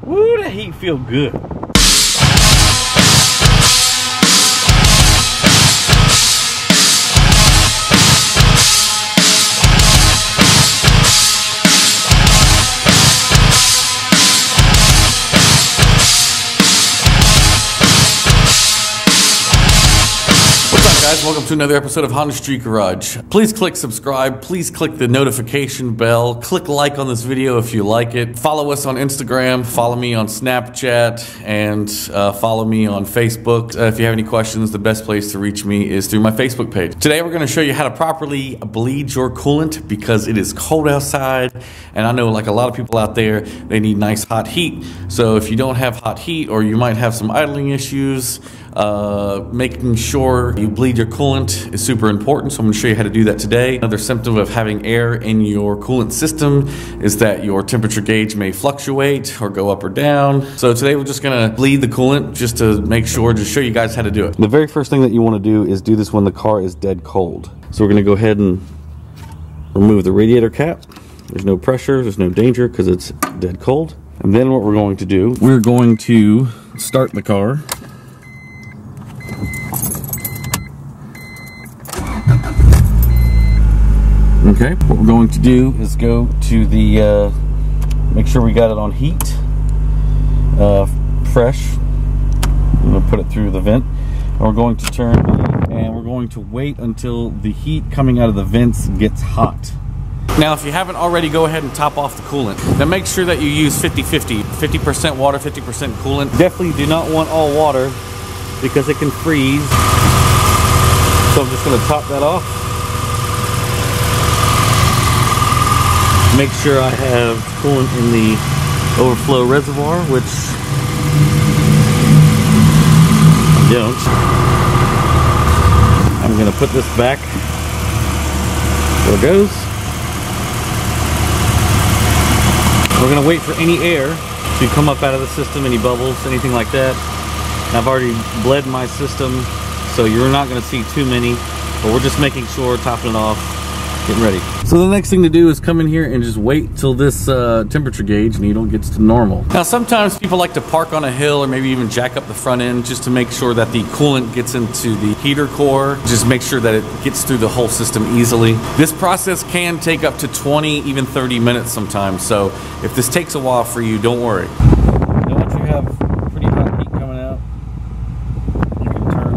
Woo, that heat feel good. Guys, welcome to another episode of Honda Street Garage. Please click subscribe, please click the notification bell, click like on this video if you like it, follow us on Instagram, follow me on Snapchat, and follow me on Facebook. If you have any questions, the best place to reach me is through my Facebook page. Today we're going to show you how to properly bleed your coolant because it is cold outside, and I know like a lot of people out there, they need nice hot heat. So if you don't have hot heat, or you might have some idling issues, making sure you bleed your coolant is super important, so I'm going to show you how to do that today. Another symptom of having air in your coolant system is that your temperature gauge may fluctuate or go up or down. So today we're just going to bleed the coolant just to make sure, just show you guys how to do it. The very first thing that you want to do is do this when the car is dead cold. So we're going to go ahead and remove the radiator cap. There's no pressure, there's no danger because it's dead cold. And then what we're going to do, we're going to start the car. Okay, what we're going to do is go to the, make sure we got it on heat, fresh. I'm going to put it through the vent. And we're going to turn, and we're going to wait until the heat coming out of the vents gets hot. Now, if you haven't already, go ahead and top off the coolant. Then make sure that you use 50-50, 50% water, 50% coolant. Definitely do not want all water because it can freeze. So I'm just going to top that off. Make sure I have coolant in the overflow reservoir, which I don't. I'm going to put this back where it goes. We're going to wait for any air to come up out of the system, any bubbles, anything like that. I've already bled my system, so you're not going to see too many, but we're just making sure, topping it off, getting ready. So the next thing to do is come in here and just wait till this temperature gauge needle gets to normal. Now sometimes people like to park on a hill or maybe even jack up the front end just to make sure that the coolant gets into the heater core. Just make sure that it gets through the whole system easily. This process can take up to 20, even 30 minutes sometimes. So if this takes a while for you, don't worry. Now once you have pretty hot heat coming out, you can turn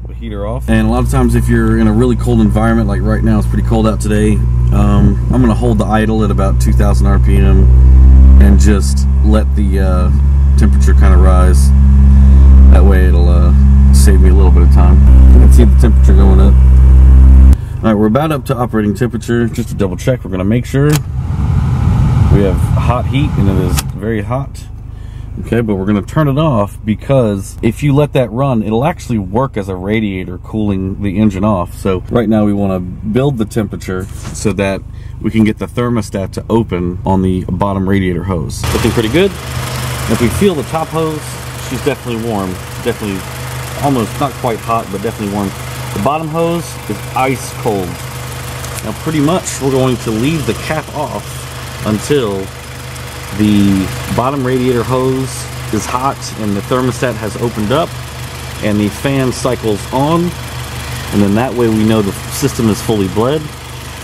the heater off. And a lot of times if you're in a really cold environment, like right now, it's pretty cold out today, I'm going to hold the idle at about 2,000 RPM and just let the temperature kind of rise. That way it'll save me a little bit of time. You can see the temperature going up. Alright, we're about up to operating temperature. Just to double check, we're going to make sure we have hot heat, and it is very hot. Okay, but we're going to turn it off because if you let that run, it'll actually work as a radiator cooling the engine off. So right now we want to build the temperature so that we can get the thermostat to open on the bottom radiator hose. Looking pretty good. And if we feel the top hose, she's definitely warm. Definitely almost not quite hot, but definitely warm. The bottom hose is ice cold. Now pretty much we're going to leave the cap off until the bottom radiator hose is hot and the thermostat has opened up and the fan cycles on, and then that way we know the system is fully bled.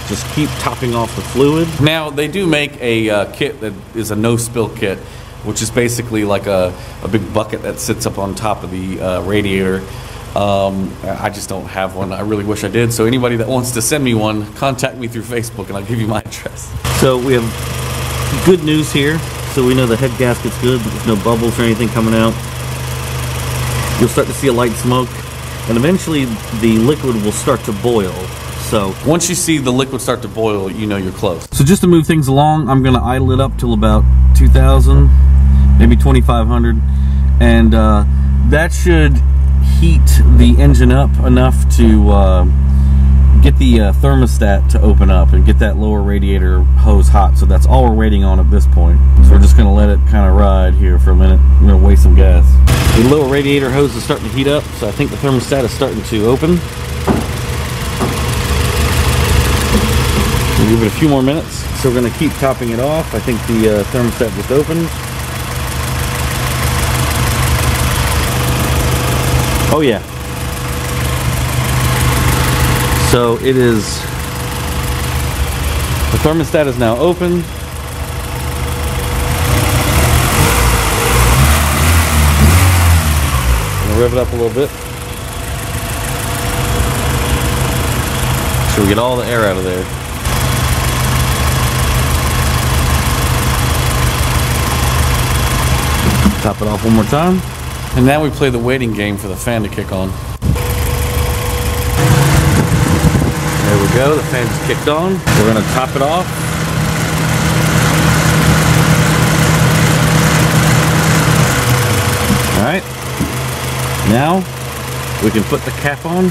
Just keep topping off the fluid. Now they do make a kit that is a no-spill kit, which is basically like a big bucket that sits up on top of the radiator. I just don't have one. I really wish I did. So anybody that wants to send me one, contact me through Facebook and I'll give you my address. So we have good news here. So we know the head gasket's good, but there's no bubbles or anything coming out. You'll start to see a light smoke, and eventually the liquid will start to boil. So once you see the liquid start to boil, you know you're close. So just to move things along, I'm going to idle it up till about 2,000, maybe 2,500, and that should heat the engine up enough to get the thermostat to open up and get that lower radiator hose hot. So that's all we're waiting on at this point. So we're just going to let it kind of ride here for a minute. I'm going to waste some gas. The lower radiator hose is starting to heat up, so I think the thermostat is starting to open. We'll give it a few more minutes. So we're going to keep topping it off. I think the thermostat just opened. Oh yeah. So it is, the thermostat is now open. I'm gonna rev it up a little bit. So we get all the air out of there. Top it off one more time. And now we play the waiting game for the fan to kick on. There we go, the fan just kicked on. We're gonna top it off. All right, now we can put the cap on.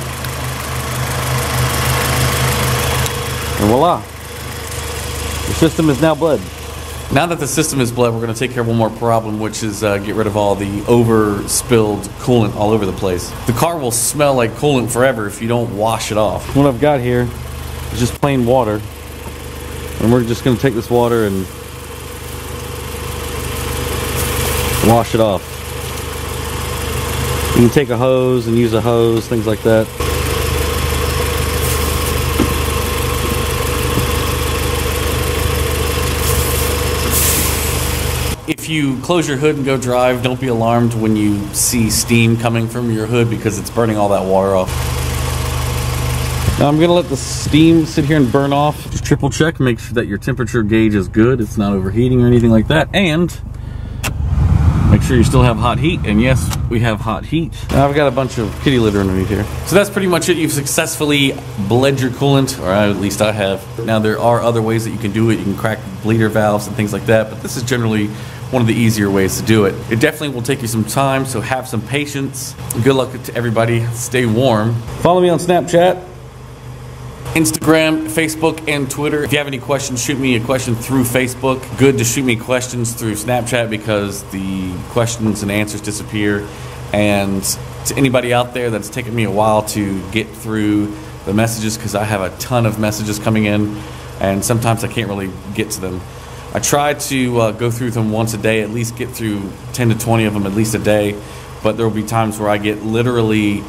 And voila, the system is now bled. Now that the system is bled, we're going to take care of one more problem, which is get rid of all the over-spilled coolant all over the place. The car will smell like coolant forever if you don't wash it off. What I've got here is just plain water. And we're just going to take this water and wash it off. You can take a hose and use a hose, things like that. If you close your hood and go drive, don't be alarmed when you see steam coming from your hood because it's burning all that water off. Now I'm gonna let the steam sit here and burn off. Just triple check, make sure that your temperature gauge is good, it's not overheating or anything like that, and make sure you still have hot heat, and yes, we have hot heat. Now I've got a bunch of kitty litter underneath here. So that's pretty much it. You've successfully bled your coolant, or at least I have. Now there are other ways that you can do it. You can crack bleeder valves and things like that, but this is generally one of the easier ways to do it. It definitely will take you some time, so have some patience. Good luck to everybody. Stay warm. Follow me on Snapchat, Instagram, Facebook, and Twitter. If you have any questions, shoot me a question through Facebook. Good to shoot me questions through Snapchat because the questions and answers disappear. And to anybody out there that's taken me a while to get through the messages, because I have a ton of messages coming in and sometimes I can't really get to them. I try to go through them once a day, at least get through 10 to 20 of them at least a day, but there will be times where I get literally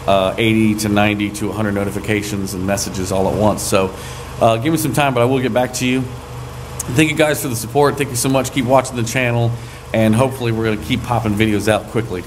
80 to 90 to 100 notifications and messages all at once. So give me some time, but I will get back to you. Thank you guys for the support. Thank you so much. Keep watching the channel, and hopefully we're going to keep popping videos out quickly.